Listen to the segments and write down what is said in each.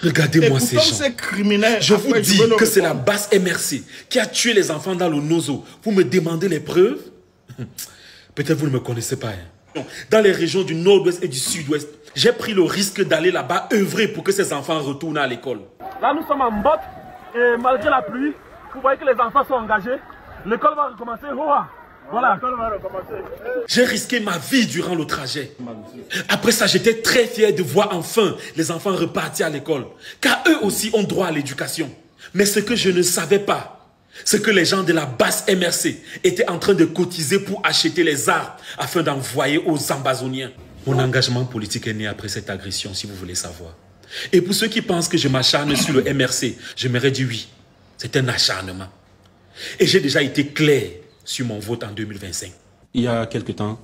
Regardez-moi ces gens. ces criminels. Je vous dis que c'est la basse MRC qui a tué les enfants dans le Nozo. Vous me demandez les preuves? Peut-être vous ne me connaissez pas. Hein. Dans les régions du nord-ouest et du sud-ouest, j'ai pris le risque d'aller là-bas œuvrer pour que ces enfants retournent à l'école. Là, nous sommes en botte et malgré la pluie, vous voyez que les enfants sont engagés. L'école va recommencer. Voilà, l'école va recommencer. J'ai risqué ma vie durant le trajet. Après ça, j'étais très fier de voir enfin les enfants repartir à l'école. Car eux aussi ont droit à l'éducation. Mais ce que je ne savais pas, c'est que les gens de la basse MRC étaient en train de cotiser pour acheter les armes afin d'envoyer aux Ambazoniens. Mon engagement politique est né après cette agression, si vous voulez savoir. Et pour ceux qui pensent que je m'acharne sur le MRC, je m'aurais dit oui, c'est un acharnement. Et j'ai déjà été clair sur mon vote en 2025. Il y a quelque temps,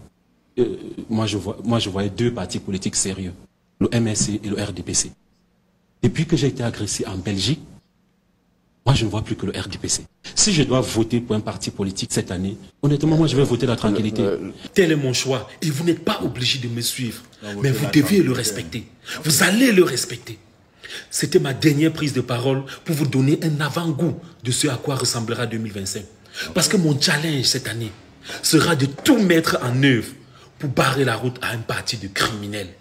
moi je voyais deux partis politiques sérieux, le MRC et le RDPC. Depuis que j'ai été agressé en Belgique, moi je ne vois plus que le RDPC. Si je dois voter pour un parti politique cette année, honnêtement moi je vais voter la tranquillité. Tel est mon choix et vous n'êtes pas obligé de me suivre. Mais vous devez le respecter. Vous allez le respecter. C'était ma dernière prise de parole pour vous donner un avant-goût de ce à quoi ressemblera 2025. Parce que mon challenge cette année sera de tout mettre en œuvre pour barrer la route à un parti de criminels.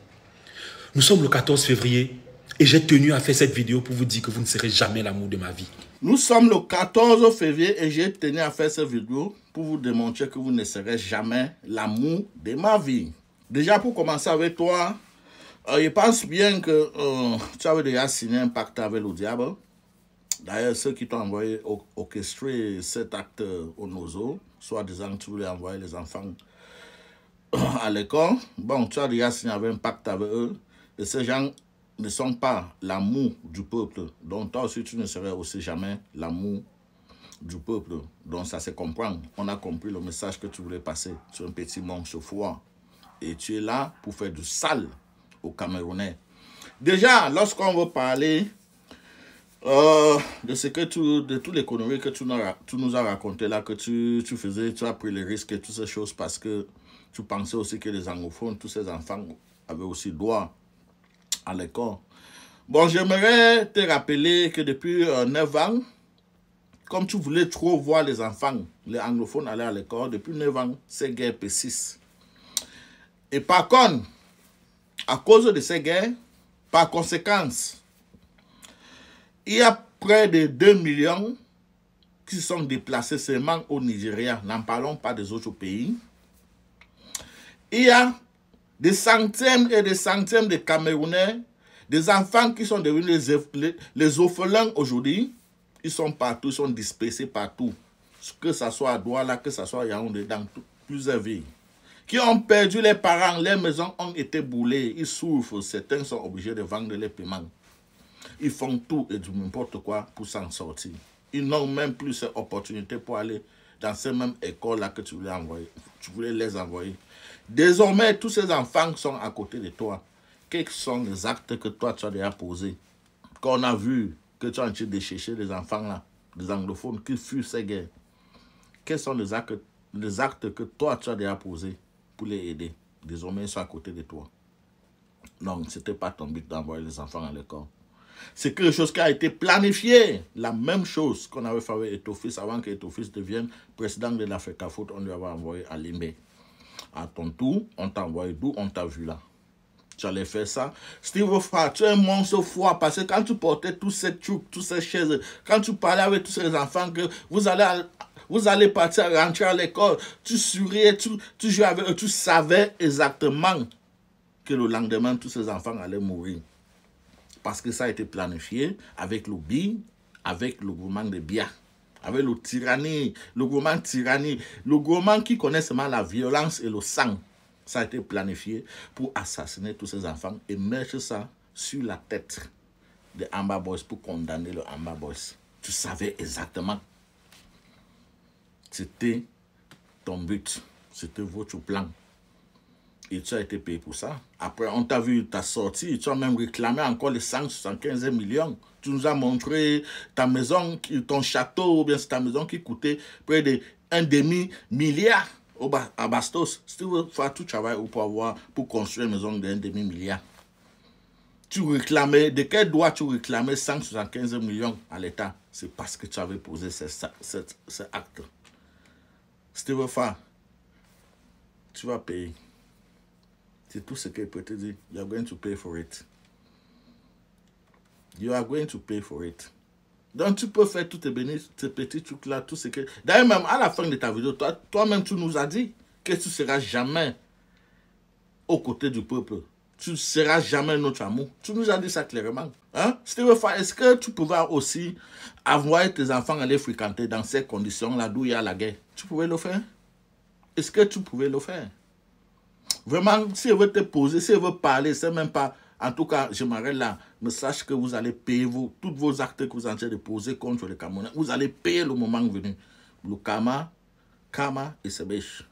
Nous sommes le 14 février et j'ai tenu à faire cette vidéo pour vous dire que vous ne serez jamais l'amour de ma vie. Nous sommes le 14 février et j'ai tenu à faire cette vidéo pour vous démontrer que vous ne serez jamais l'amour de ma vie. Déjà pour commencer avec toi, je pense bien que tu avais déjà signé un pacte avec le diable. D'ailleurs, ceux qui t'ont envoyé orchestrer cet acte au Nozo, soit disant que tu voulais envoyer les enfants à l'école, bon, tu as déjà signé un pacte avec eux, et ces gens ne sont pas l'amour du peuple. Donc toi aussi, tu ne serais aussi jamais l'amour du peuple. Donc ça se comprend. On a compris le message que tu voulais passer. Tu es un petit monstre froid. Et tu es là pour faire du sale aux Camerounais. Déjà, lorsqu'on veut parler de ce que de toute l'économie que tu nous as raconté là, que tu faisais, tu as pris les risques et toutes ces choses parce que tu pensais aussi que les anglophones, tous ces enfants avaient aussi droit à l'école. Bon, j'aimerais te rappeler que depuis 9 ans, comme tu voulais trop voir les enfants, les anglophones aller à l'école, depuis 9 ans, ces guerres persistent. Et par contre, à cause de ces guerres, par conséquence, il y a près de 2 millions qui sont déplacés seulement au Nigeria. N'en parlons pas des autres pays. Il y a des centaines et des centaines de Camerounais, des enfants qui sont devenus les orphelins aujourd'hui. Ils sont partout, ils sont dispersés partout. Que ce soit à Douala, que ce soit à Yaoundé, dans plusieurs villes. Qui ont perdu les parents, les maisons ont été brûlées, ils souffrent, certains sont obligés de vendre les paiements. Ils font tout et du n'importe quoi pour s'en sortir. Ils n'ont même plus cette opportunité pour aller dans ces mêmes écoles-là que tu voulais les envoyer. Désormais, tous ces enfants sont à côté de toi. Quels sont les actes que toi, tu as déjà posés? Quand on a vu que tu as en train de chercher les enfants-là, les anglophones qui fuient ces guerres, quels sont les actes que toi, tu as déjà posés pour les aider? Désormais, ils sont à côté de toi. Donc, ce n'était pas ton but d'envoyer les enfants à l'école. C'est quelque chose qui a été planifié. La même chose qu'on avait fait avec Etofis avant que Etofis devienne président de l'Africa Foot. On lui avait envoyé à Limbe. À ton tour, on t'a envoyé d'où on t'a vu là. Tu allais faire ça. Steve Fra, tu es un monstre froid parce que quand tu portais tous ces trucs, toutes ces chaises, quand tu parlais avec tous ces enfants que vous allez partir rentrer à l'école, tu souriais, tu jouais avec eux, tu savais exactement que le lendemain, tous ces enfants allaient mourir. Parce que ça a été planifié avec le BI, avec le gouvernement de Bia, avec le gouvernement qui connaît seulement la violence et le sang. Ça a été planifié pour assassiner tous ces enfants et mettre ça sur la tête des Amba Boys pour condamner le Amba Boys. Tu savais exactement. C'était ton but, c'était votre plan. Et tu as été payé pour ça. Après, on t'a vu ta sortie. Tu as même réclamé encore les 175 millions. Tu nous as montré ta maison, ton château, ou bien c'est ta maison qui coûtait près de 1,5 milliard à Bastos. Si tu veux faire tout travail pour construire une maison de 1,5 milliard. tu réclamais, de quel droit tu réclamais 175 millions à l'État? C'est parce que tu avais posé ce acte. Steve Fa, tu vas payer. C'est tout ce qu'il peut te dire. You are going to pay for it. You are going to pay for it. Donc tu peux faire tous tes petits trucs là, tout ce que... D'ailleurs même à la fin de ta vidéo, toi-même tu nous as dit que tu ne seras jamais aux côtés du peuple. Tu ne seras jamais notre amour. Tu nous as dit ça clairement. Hein? Steve Fa, est-ce que tu pouvais aussi avoir tes enfants aller fréquenter dans ces conditions-là d'où il y a la guerre? Tu pouvais le faire? Est-ce que tu pouvais le faire? Vraiment, si elle veut te poser, si elle veut parler, c'est même pas... En tout cas, je m'arrête là. Mais sache que vous allez payer tous vos actes que vous êtes en train de poser contre les Camerounais. Vous allez payer le moment venu. Le karma et Sebech.